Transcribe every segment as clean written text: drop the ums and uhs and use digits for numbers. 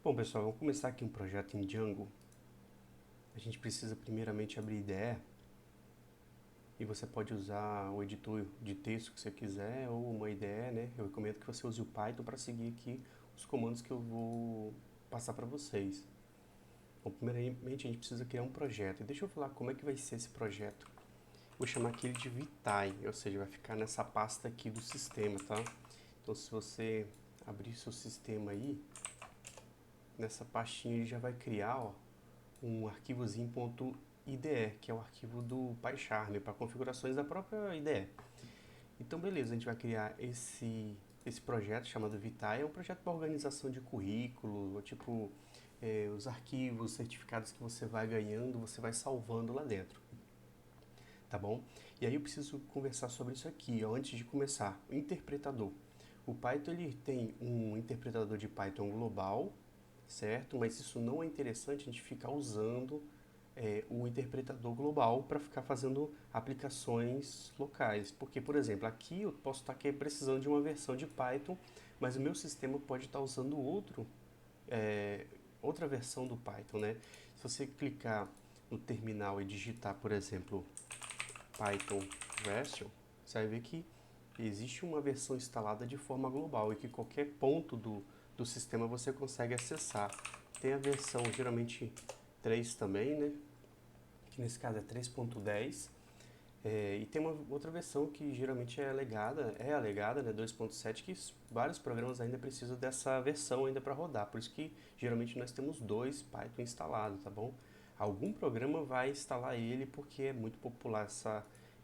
Bom, pessoal, vamos começar aqui um projeto em Django. A gente precisa primeiramente abrir IDE e você pode usar o editor de texto que você quiser ou uma IDE, né? Eu recomendo que você use o Python para seguir aqui os comandos que eu vou passar para vocês. Bom, primeiramente a gente precisa criar um projeto. E deixa eu falar como é que vai ser esse projeto. Vou chamar aqui ele de Vitae, ou seja, vai ficar nessa pasta aqui do sistema, tá? Então se você abrir seu sistema aí, nessa pastinha ele já vai criar, ó, um arquivozinho .ide, que é o arquivo do PyCharm, para configurações da própria IDE. Então, beleza, a gente vai criar esse projeto chamado Vitae, é um projeto para organização de currículo, tipo, os arquivos, certificados que você vai ganhando, você vai salvando lá dentro, tá bom? E aí eu preciso conversar sobre isso aqui, ó, antes de começar. O interpretador. O Python ele tem um interpretador de Python global, certo? Mas isso não é interessante a gente ficar usando o interpretador global para ficar fazendo aplicações locais. Porque, por exemplo, aqui eu posso estar precisando de uma versão de Python, mas o meu sistema pode estar usando outra versão do Python, né? Se você clicar no terminal e digitar, por exemplo, Python version, você vai ver que existe uma versão instalada de forma global e que qualquer ponto do sistema você consegue acessar. Tem a versão geralmente 3 também, né? Que nesse caso é 3.10. E tem uma outra versão que geralmente é alegada, né, 2.7, que vários programas ainda precisam dessa versão ainda para rodar. Por isso que geralmente nós temos dois Python instalados, tá bom? Algum programa vai instalar ele porque é muito popular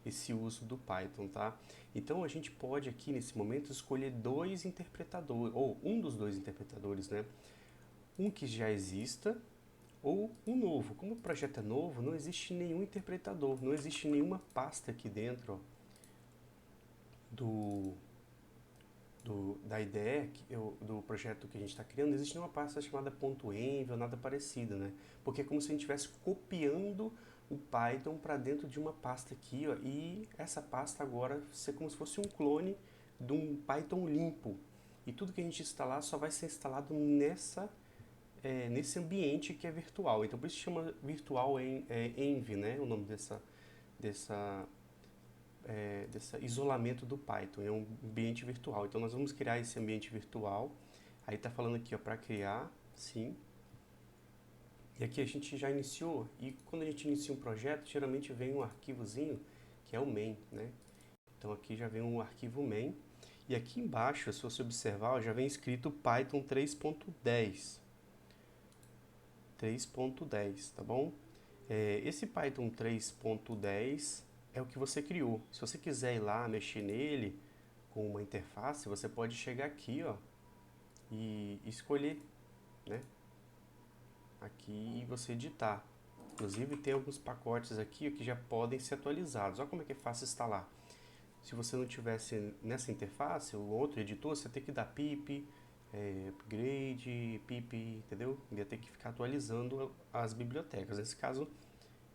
esse uso do Python, tá? Então a gente pode aqui nesse momento escolher dois interpretadores, ou um dos dois interpretadores, né? Um que já exista ou um novo. Como o projeto é novo, não existe nenhum interpretador, não existe nenhuma pasta aqui dentro, ó, do, da IDE, do projeto que a gente está criando, não existe nenhuma pasta chamada .env ou nada parecido, né? Porque é como se a gente estivesse copiando o Python para dentro de uma pasta aqui, ó, e essa pasta agora ser como se fosse um clone de um Python limpo. E tudo que a gente instalar só vai ser instalado nesse ambiente que é virtual. Então por isso chama virtual env, né? O nome dessa, desse isolamento do Python, é um ambiente virtual. Então nós vamos criar esse ambiente virtual. Aí está falando aqui para criar, sim. E aqui a gente já iniciou, e quando a gente inicia um projeto, geralmente vem um arquivozinho que é o main, né? Então aqui já vem um arquivo main. E aqui embaixo, se você observar, já vem escrito Python 3.10. 3.10, tá bom? Esse Python 3.10 é o que você criou. Se você quiser ir lá mexer nele com uma interface, você pode chegar aqui, ó, e escolher, né? Aqui e você editar. Inclusive tem alguns pacotes aqui que já podem ser atualizados. Olha como é que é fácil instalar. Se você não tivesse nessa interface, o outro editor, você tem que dar pip, upgrade, pip, entendeu? Ia ter que ficar atualizando as bibliotecas. Nesse caso,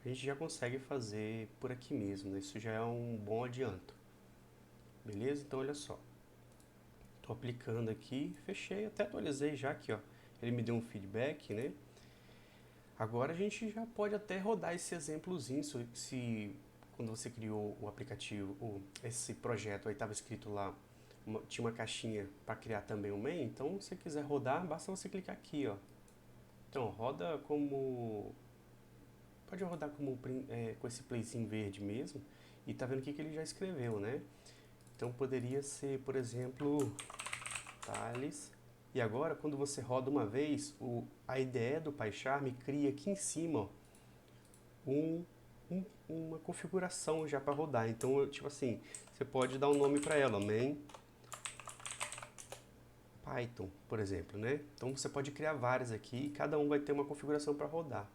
a gente já consegue fazer por aqui mesmo, né? Isso já é um bom adianto. Beleza? Então olha só. Estou aplicando aqui, fechei, até atualizei já aqui, ó. Ele me deu um feedback, né? Agora a gente já pode até rodar esse exemplozinho, se quando você criou o aplicativo, esse projeto aí estava escrito lá, tinha uma caixinha para criar também o main, então se você quiser rodar, basta você clicar aqui, ó. Então roda como, pode rodar como com esse playzinho verde mesmo, e tá vendo o que ele já escreveu, né? Então poderia ser, por exemplo, Thales. E agora, quando você roda uma vez, a IDE do PyCharm cria aqui em cima, ó, uma configuração já para rodar. Então, tipo assim, você pode dar um nome para ela, main Python, por exemplo, né? Então você pode criar várias aqui e cada um vai ter uma configuração para rodar.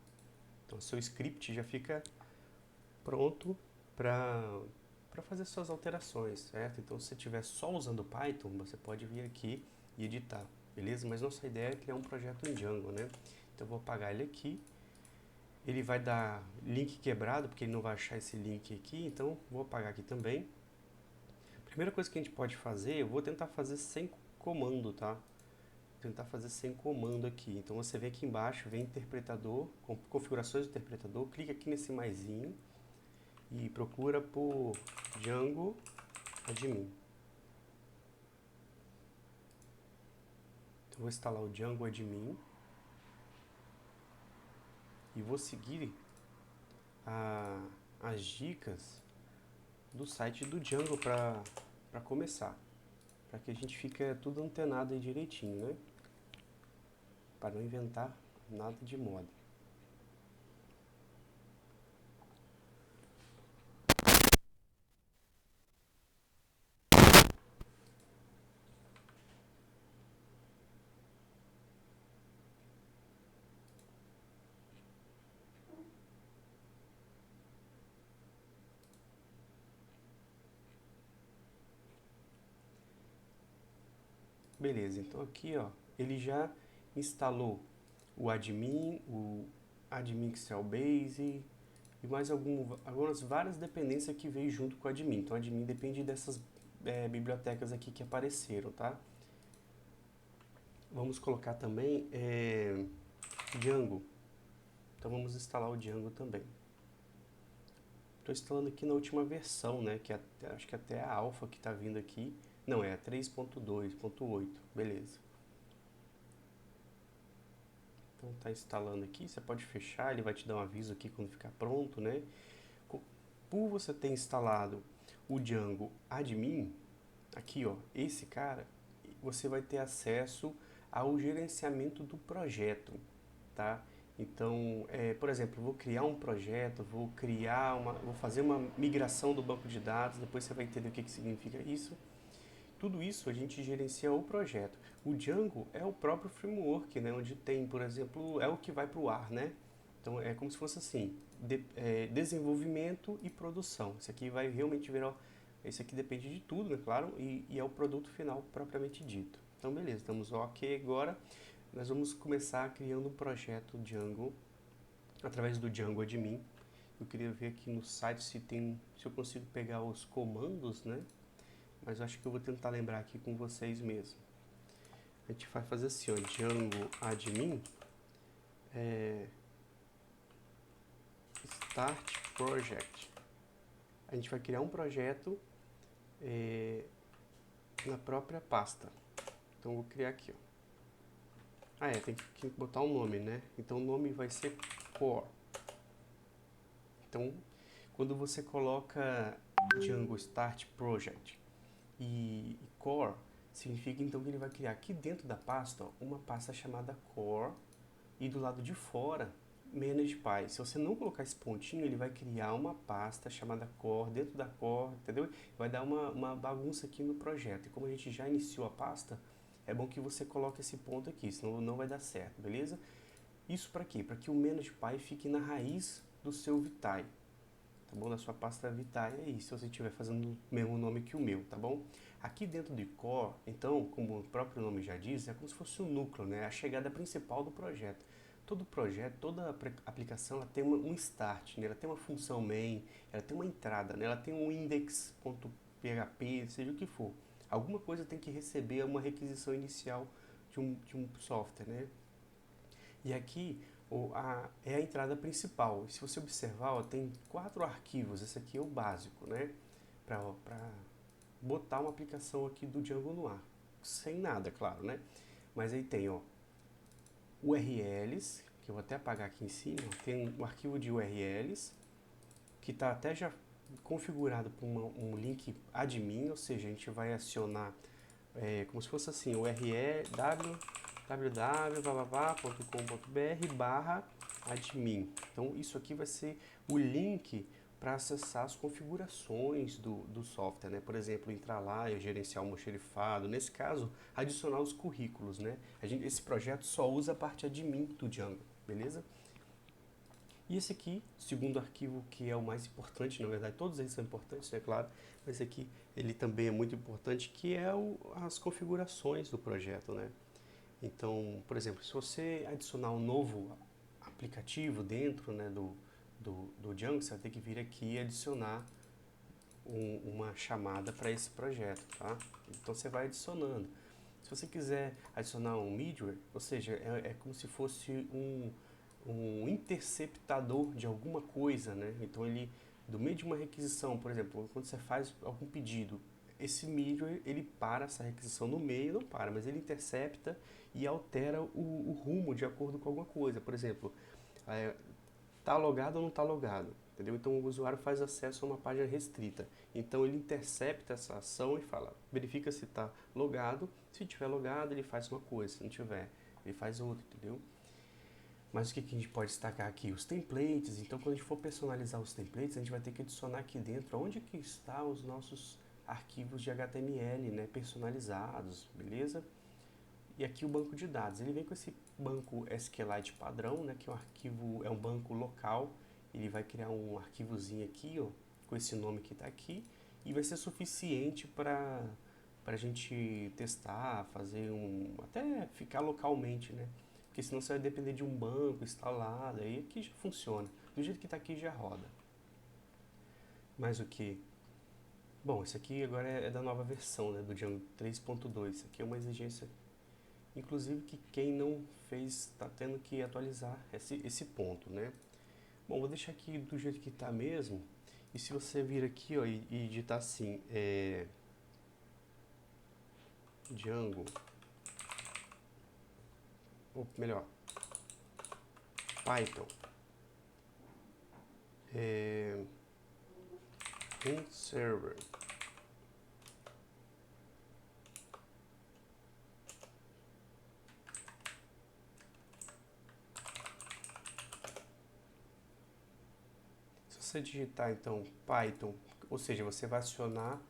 Então, o seu script já fica pronto para fazer suas alterações, certo? Então, se você estiver só usando Python, você pode vir aqui e editar, beleza? Mas nossa ideia é criar um projeto em Django, né? Então, eu vou apagar ele aqui. Ele vai dar link quebrado, porque ele não vai achar esse link aqui, então vou apagar aqui também. Primeira coisa que a gente pode fazer, eu vou tentar fazer sem comando, tá? tentar fazer sem comando aqui. Então você vem aqui embaixo, vem interpretador, configurações do interpretador, clica aqui nesse maisinho e procura por Django Admin. Então vou instalar o Django Admin e vou seguir as dicas do site do Django para começar, para que a gente fique tudo antenado aí direitinho, né? Para não inventar nada de moda. Beleza, então aqui ó, ele já instalou o admin Excel Base e mais algumas várias dependências que veio junto com o admin. Então o admin depende dessas bibliotecas aqui que apareceram, tá? Vamos colocar também Django. Então vamos instalar o Django também. Estou instalando aqui na última versão, né? Que acho que até a alpha que está vindo aqui. Não, é a 3.2.8, beleza. Então está instalando aqui, você pode fechar, ele vai te dar um aviso aqui quando ficar pronto, né? Por você ter instalado o Django Admin, aqui ó, esse cara, você vai ter acesso ao gerenciamento do projeto, tá? Então, por exemplo, vou criar um projeto, vou fazer uma migração do banco de dados, depois você vai entender o que significa isso. Tudo isso a gente gerencia o projeto. O Django é o próprio framework, né? Onde tem, por exemplo, é o que vai para o ar, né? Então é como se fosse assim, desenvolvimento e produção. Isso aqui vai realmente virar, isso aqui depende de tudo, né? Claro, e é o produto final propriamente dito. Então beleza, estamos ok agora. Nós vamos começar criando um projeto Django através do Django Admin. Eu queria ver aqui no site se eu consigo pegar os comandos, né? Mas eu acho que eu vou tentar lembrar aqui com vocês mesmo. A gente vai fazer assim, ó, Django Admin, Start Project. A gente vai criar um projeto na própria pasta. Então eu vou criar aqui, ó. Tem que botar um nome, né? Então o nome vai ser Core. Então, quando você coloca Django Start Project e Core, significa então que ele vai criar aqui dentro da pasta, ó, uma pasta chamada Core e do lado de fora Manage Py. Se você não colocar esse pontinho, ele vai criar uma pasta chamada Core dentro da Core, entendeu? Vai dar uma bagunça aqui no projeto. E como a gente já iniciou a pasta, é bom que você coloque esse ponto aqui, senão não vai dar certo, beleza? Isso para quê? Para que o Manage Py fique na raiz do seu Vitae, tá bom? Da sua pasta Vitae é isso, se você estiver fazendo o mesmo nome que o meu, tá bom? Aqui dentro de Core, então, como o próprio nome já diz, é como se fosse o núcleo, né? A chegada principal do projeto. Todo projeto, toda aplicação, ela tem um start, né? Ela tem uma função main, ela tem uma entrada, né? Ela tem um index.php, seja o que for. Alguma coisa tem que receber uma requisição inicial de um software, né? E aqui é a entrada principal. Se você observar, ó, tem 4 arquivos. Esse aqui é o básico, né? Para botar uma aplicação aqui do Django no ar. Sem nada, claro, né? Mas aí tem, ó, URLs, que eu vou até apagar aqui em cima. Tem um arquivo de URLs, que está até já configurado para um link admin, ou seja, a gente vai acionar como se fosse assim, URL www.com.br/admin. Então isso aqui vai ser o link para acessar as configurações do software, né? Por exemplo, entrar lá e gerenciar o almoxerifado, nesse caso, adicionar os currículos, né? Esse projeto só usa a parte admin do Django, beleza? E esse aqui, segundo arquivo, que é o mais importante, na verdade, todos eles são importantes, é claro, mas esse aqui, ele também é muito importante, que é as configurações do projeto, né? Então, por exemplo, se você adicionar um novo aplicativo dentro, né, do Django, você vai ter que vir aqui e adicionar uma chamada para esse projeto, tá? Então você vai adicionando. Se você quiser adicionar um middleware, ou seja, é como se fosse um interceptador de alguma coisa, né? Então ele, do meio de uma requisição, por exemplo, quando você faz algum pedido, esse middleware, ele para essa requisição no meio, não para, mas ele intercepta e altera o rumo de acordo com alguma coisa. Por exemplo, tá logado ou não tá logado, entendeu? Então o usuário faz acesso a uma página restrita. Então ele intercepta essa ação e fala, verifica se está logado. Se tiver logado, ele faz uma coisa, se não tiver, ele faz outra, entendeu? Mas o que a gente pode destacar aqui? Os templates. Então, quando a gente for personalizar os templates, a gente vai ter que adicionar aqui dentro onde que está os nossos arquivos de HTML, né, personalizados, beleza? E aqui o banco de dados. Ele vem com esse banco SQLite padrão, né, que é um arquivo, é um banco local. Ele vai criar um arquivozinho aqui, ó, com esse nome que está aqui, e vai ser suficiente para a gente testar, fazer até ficar localmente, né? Porque senão você vai depender de um banco instalado, aí aqui já funciona. Do jeito que está aqui já roda. Mas o que? Bom, esse aqui agora é da nova versão, né, do Django 3.2. Isso aqui é uma exigência, inclusive, que quem não fez está tendo que atualizar esse ponto, né? Bom, vou deixar aqui do jeito que está mesmo. E se você vir aqui, ó, e digitar assim, Django, ou melhor, Python, Room Server. Se você digitar então Python, ou seja, você vai acionar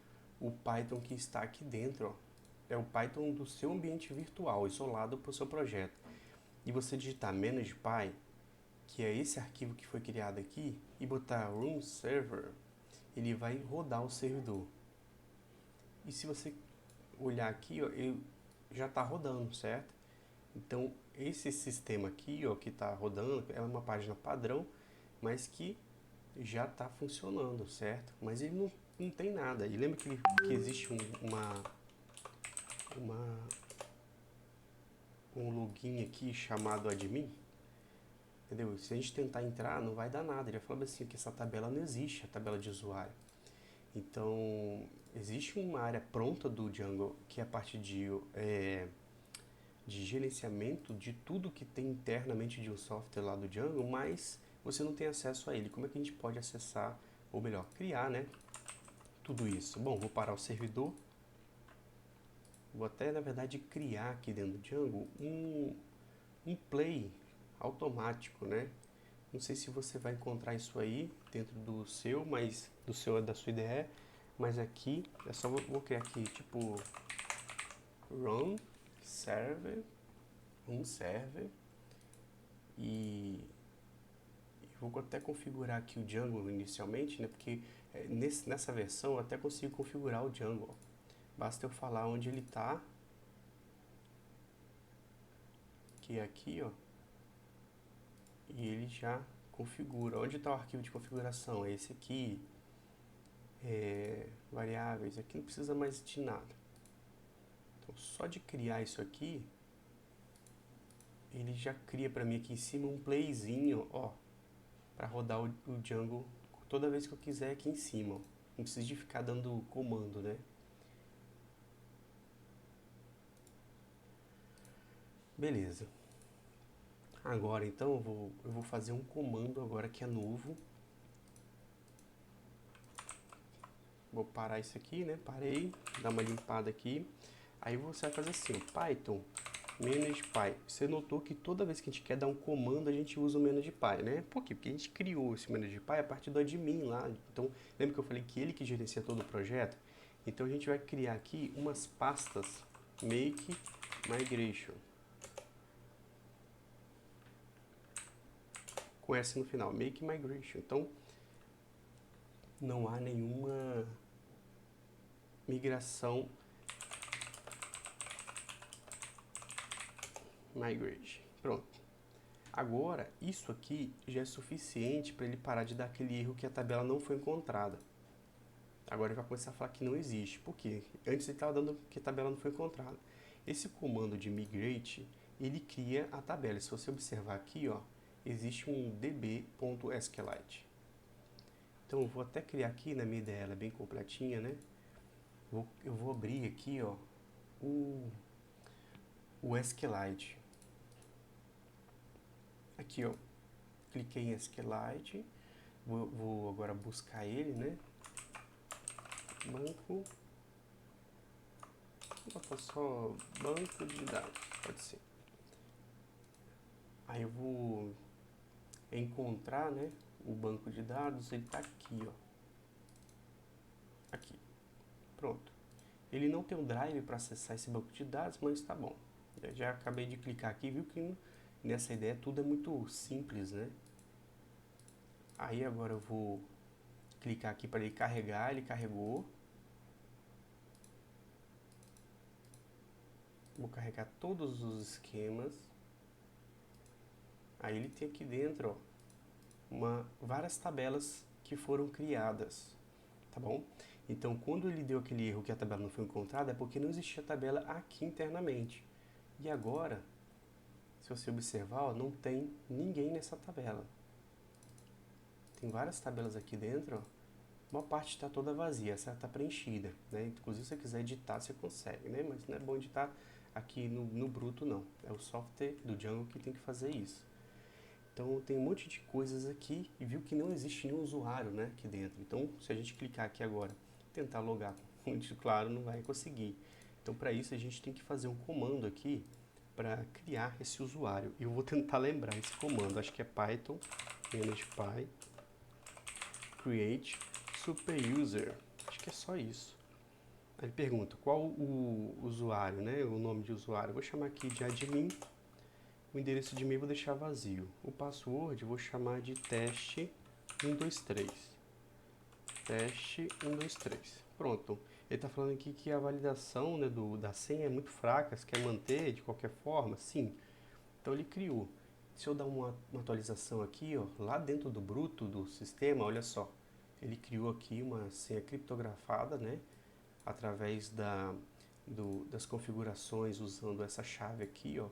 o Python que está aqui dentro, ó. É o Python do seu ambiente virtual, isolado para o seu projeto. E você digitar -py, que é esse arquivo que foi criado aqui, e botar Room Server, ele vai rodar o servidor. E se você olhar aqui, ó, ele já está rodando, certo? Então, esse sistema aqui, ó, que está rodando, é uma página padrão, mas que já está funcionando, certo? Mas ele não tem nada. E lembra que existe um login aqui chamado admin? Entendeu? Se a gente tentar entrar, não vai dar nada. Ele vai falar assim que essa tabela não existe, a tabela de usuário. Então, existe uma área pronta do Django que é a parte de gerenciamento de tudo que tem internamente de um software lá do Django, mas você não tem acesso a ele. Como é que a gente pode acessar, ou melhor, criar, né, tudo isso? Bom, vou parar o servidor. Vou até, na verdade, criar aqui dentro do Django um play automático, né? Não sei se você vai encontrar isso aí dentro do seu, mas da sua IDE, mas aqui é só vou criar aqui tipo run server, um server e vou até configurar aqui o Django inicialmente, né? Porque nessa versão eu até consigo configurar o Django. Ó. Basta eu falar onde ele está, que é aqui, ó, e ele já configura. Onde está o arquivo de configuração? É esse aqui. Variáveis, aqui não precisa mais de nada. Então, só de criar isso aqui, ele já cria para mim aqui em cima um playzinho, ó, para rodar o Django toda vez que eu quiser aqui em cima. Ó. Não precisa de ficar dando comando, né? Beleza. Agora, então, eu vou fazer um comando agora que é novo. Vou parar isso aqui, né? Parei, dar uma limpada aqui. Aí você vai fazer assim, Python -py. Você notou que toda vez que a gente quer dar um comando, a gente usa o -py, né? Por quê? Porque a gente criou esse -py a partir do admin lá. Então, lembra que eu falei que ele que gerencia todo o projeto? Então, a gente vai criar aqui umas pastas make migration. Com S no final, make migration. Então, não há nenhuma migração migrate. Pronto. Agora, isso aqui já é suficiente para ele parar de dar aquele erro que a tabela não foi encontrada. Agora ele vai começar a falar que não existe. Por quê? Antes ele estava dando que a tabela não foi encontrada. Esse comando de migrate, ele cria a tabela. Se você observar aqui, ó, existe um db.sqlite. Então eu vou até criar aqui, na minha ideia ela é bem completinha, né? Eu vou abrir aqui, ó, o SQLite. Aqui, ó, cliquei em SQLite, vou agora buscar ele, né? Banco, vou botar só banco de dados, pode ser. Aí eu vou encontrar, né, o banco de dados, ele tá aqui, ó. Aqui, pronto. Ele não tem um drive para acessar esse banco de dados, mas tá bom. Eu já acabei de clicar aqui, viu que nessa ideia tudo é muito simples, né? Aí agora eu vou clicar aqui para ele carregar, ele carregou. Vou carregar todos os esquemas. Aí ele tem aqui dentro, ó, várias tabelas que foram criadas, tá bom? Então, quando ele deu aquele erro que a tabela não foi encontrada, é porque não existia tabela aqui internamente. E agora, se você observar, ó, não tem ninguém nessa tabela. Tem várias tabelas aqui dentro, ó. Uma parte está toda vazia, essa está preenchida, né? Inclusive, se você quiser editar, você consegue, né? Mas não é bom editar aqui no bruto, não. É o software do Django que tem que fazer isso. Então, tem um monte de coisas aqui e viu que não existe nenhum usuário, né, aqui dentro. Então, se a gente clicar aqui agora, tentar logar, muito claro, não vai conseguir. Então, para isso, a gente tem que fazer um comando aqui para criar esse usuário. E eu vou tentar lembrar esse comando. Acho que é Python, -py, create superuser. Acho que é só isso. Aí ele pergunta qual o usuário, né, o nome de usuário. Eu vou chamar aqui de admin. O endereço de e-mail vou deixar vazio. O password eu vou chamar de teste123. Teste123. Pronto. Ele está falando aqui que a validação, né, da senha é muito fraca. Você quer manter de qualquer forma? Sim. Então ele criou. Se eu dar uma atualização aqui, ó, lá dentro do bruto do sistema, olha só. Ele criou aqui uma senha criptografada, né, através das configurações usando essa chave aqui, ó,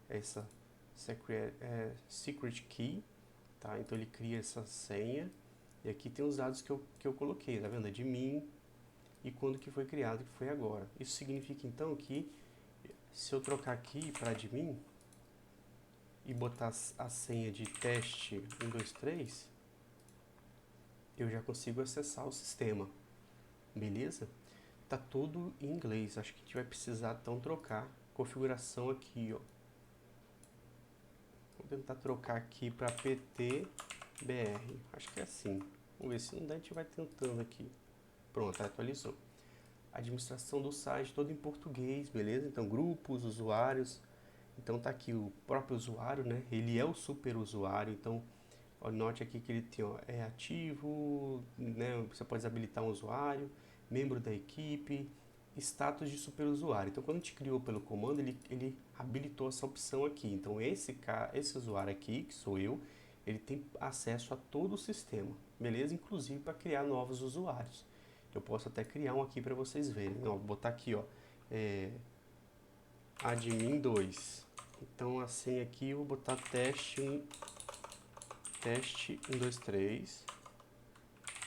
essa secret key, tá? Então ele cria essa senha e aqui tem os dados que eu coloquei, tá vendo? É de mim e quando que foi criado, que foi agora. Isso significa então que se eu trocar aqui para admin e botar a senha de teste 123, eu já consigo acessar o sistema, beleza? Tá tudo em inglês, acho que a gente vai precisar então trocar configuração aqui, ó. Vou tentar trocar aqui para PTBR. Acho que é assim. Vamos ver se não der, a gente vai tentando aqui. Pronto, atualizou. Administração do site todo em português, beleza? Então, grupos, usuários. Então, tá aqui o próprio usuário, né? Ele é o super usuário. Então, ó, note aqui que ele tem, ó, é ativo, né? Você pode desabilitar um usuário, membro da equipe, status de superusuário. Então, quando a gente criou pelo comando, ele habilitou essa opção aqui. Então, esse usuário aqui, que sou eu, ele tem acesso a todo o sistema, beleza? Inclusive para criar novos usuários. Eu posso até criar um aqui para vocês verem. Ó, vou botar aqui, ó, admin 2. Então, a senha aqui eu vou botar teste 123.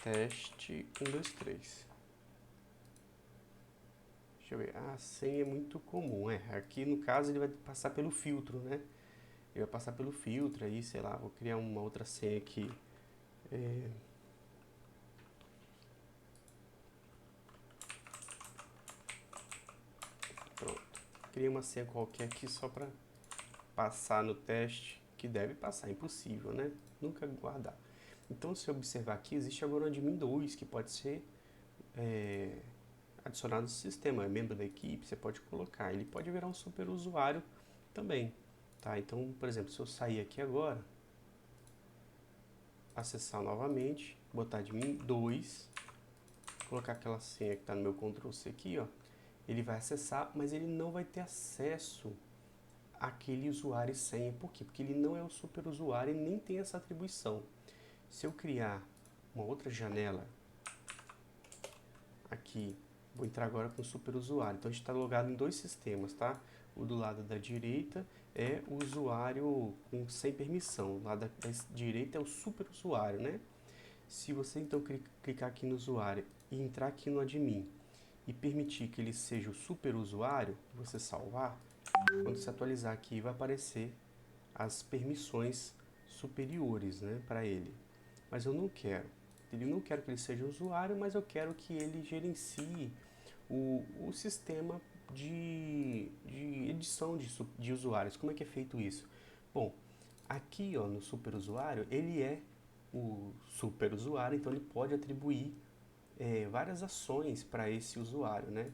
Teste 123. Deixa eu ver. A senha é muito comum, Aqui no caso ele vai passar pelo filtro, né? Ele vai passar pelo filtro aí, sei lá, vou criar uma outra senha aqui. Pronto. Criei uma senha qualquer aqui só para passar no teste, que deve passar, impossível, né? Nunca guardar. Então, se observar aqui, existe agora o admin 2, que pode ser adicionado no sistema, é membro da equipe, você pode colocar. Ele pode virar um super usuário também, tá? Então, por exemplo, se eu sair aqui agora, acessar novamente, botar admin 2, colocar aquela senha que está no meu Ctrl+C aqui, ó, ele vai acessar, mas ele não vai ter acesso àquele usuário e senha. Por quê? Porque ele não é o super usuário e nem tem essa atribuição. Se eu criar uma outra janela aqui Vou entrar agora com o superusuário. Então a gente está logado em dois sistemas, tá? O do lado da direita é o usuário sem permissão. O lado da direita é o superusuário, né? Se você então clicar aqui no usuário e entrar aqui no admin e permitir que ele seja o superusuário, você salvar, quando você atualizar aqui vai aparecer as permissões superiores, né, para ele. Mas eu não quero. Eu não quero que ele seja usuário, mas eu quero que ele gerencie o sistema de edição de usuários. Como é que é feito isso? Bom, aqui ó, no superusuário, ele é o superusuário, então ele pode atribuir várias ações para esse usuário, né?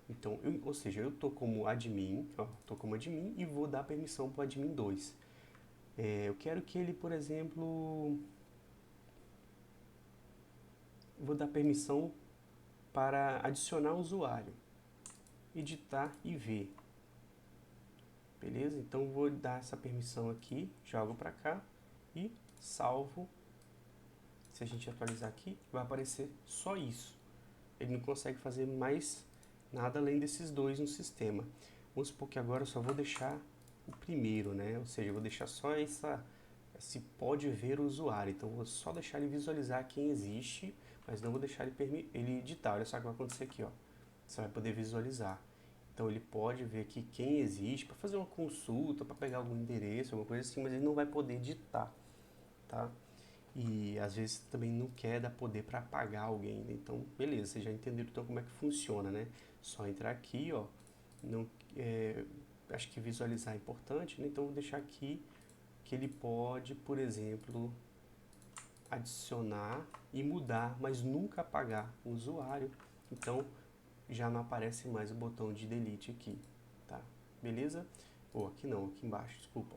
Então, ou seja, eu estou como admin, e vou dar permissão para o admin 2. Eu quero que ele, por exemplo, vou dar permissão para adicionar um usuário, editar e ver. Beleza? Então vou dar essa permissão aqui, jogo para cá e salvo. Se a gente atualizar aqui, vai aparecer só isso. Ele não consegue fazer mais nada além desses dois no sistema. Vamos supor que agora eu só vou deixar o primeiro, né? Ou seja, eu vou deixar só esse pode ver o usuário. Então vou só deixar ele visualizar quem existe, mas não vou deixar ele editar. Olha só o que vai acontecer aqui, ó. Você vai poder visualizar. Então ele pode ver aqui quem existe, para fazer uma consulta, para pegar algum endereço, alguma coisa assim, mas ele não vai poder editar, tá? E às vezes também não quer dar poder para apagar alguém, né? Então beleza, vocês já entenderam então como é que funciona, né? Só entrar aqui, ó, não, acho que visualizar é importante, né? Então vou deixar aqui que ele pode, por exemplo, adicionar e mudar, mas nunca apagar o usuário. Então já não aparece mais o botão de delete aqui, tá? Beleza? Ou aqui não, aqui embaixo, desculpa.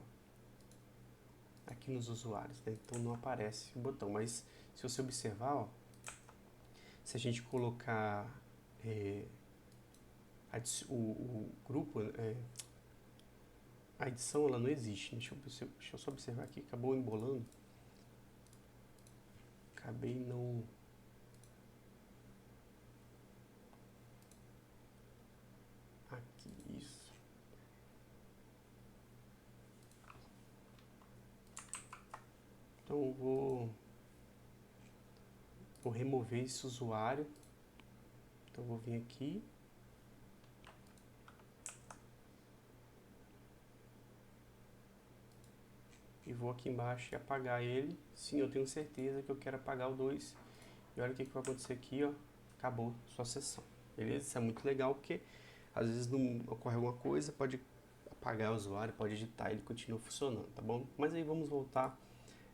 Aqui nos usuários, né? Então não aparece o botão, mas se você observar, ó, se a gente colocar o grupo, a edição ela não existe. Deixa eu só observar aqui, acabou embolando. Acabei não... Aqui, isso. Então eu vou remover esse usuário. Então eu vou vir aqui. E vou aqui embaixo e apagar ele. Sim, eu tenho certeza que eu quero apagar o 2. E olha o que vai acontecer aqui, ó. Acabou sua sessão. Beleza? Isso é muito legal porque às vezes não ocorre alguma coisa, pode apagar o usuário, pode editar, ele continua funcionando, tá bom? Mas aí vamos voltar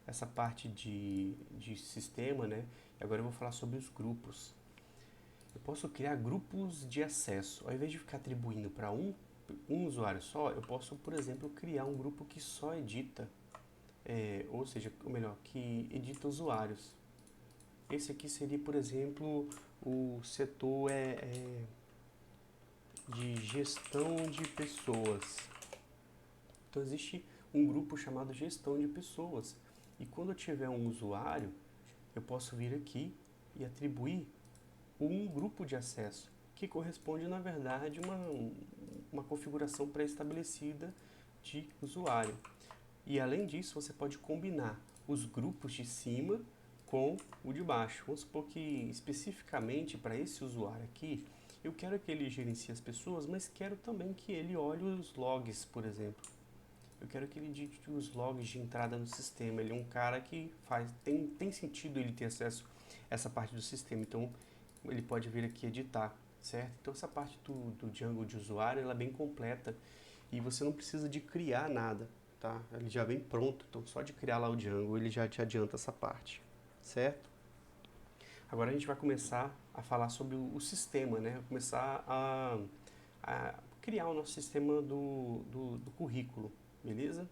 essa parte de sistema, né? E agora eu vou falar sobre os grupos. Eu posso criar grupos de acesso. Ao invés de ficar atribuindo para um usuário só, eu posso, por exemplo, criar um grupo que só edita, ou seja, ou melhor, que edita usuários. Esse aqui seria, por exemplo, o setor de gestão de pessoas. Então existe um grupo chamado gestão de pessoas. E quando eu tiver um usuário, eu posso vir aqui e atribuir um grupo de acesso, que corresponde, na verdade, uma configuração pré-estabelecida de usuário. E além disso, você pode combinar os grupos de cima com o de baixo. Vamos supor que especificamente para esse usuário aqui, eu quero que ele gerencie as pessoas, mas quero também que ele olhe os logs, por exemplo. Eu quero que ele edite os logs de entrada no sistema. Ele é um cara que tem sentido ele ter acesso a essa parte do sistema. Então, ele pode vir aqui editar, certo? Então, essa parte do Django de usuário, ela é bem completa e você não precisa de criar nada, tá? Ele já vem pronto. Então, só de criar lá o Django, ele já te adianta essa parte, certo? Agora a gente vai começar a falar sobre o sistema, né? Começar a criar o nosso sistema do currículo, beleza?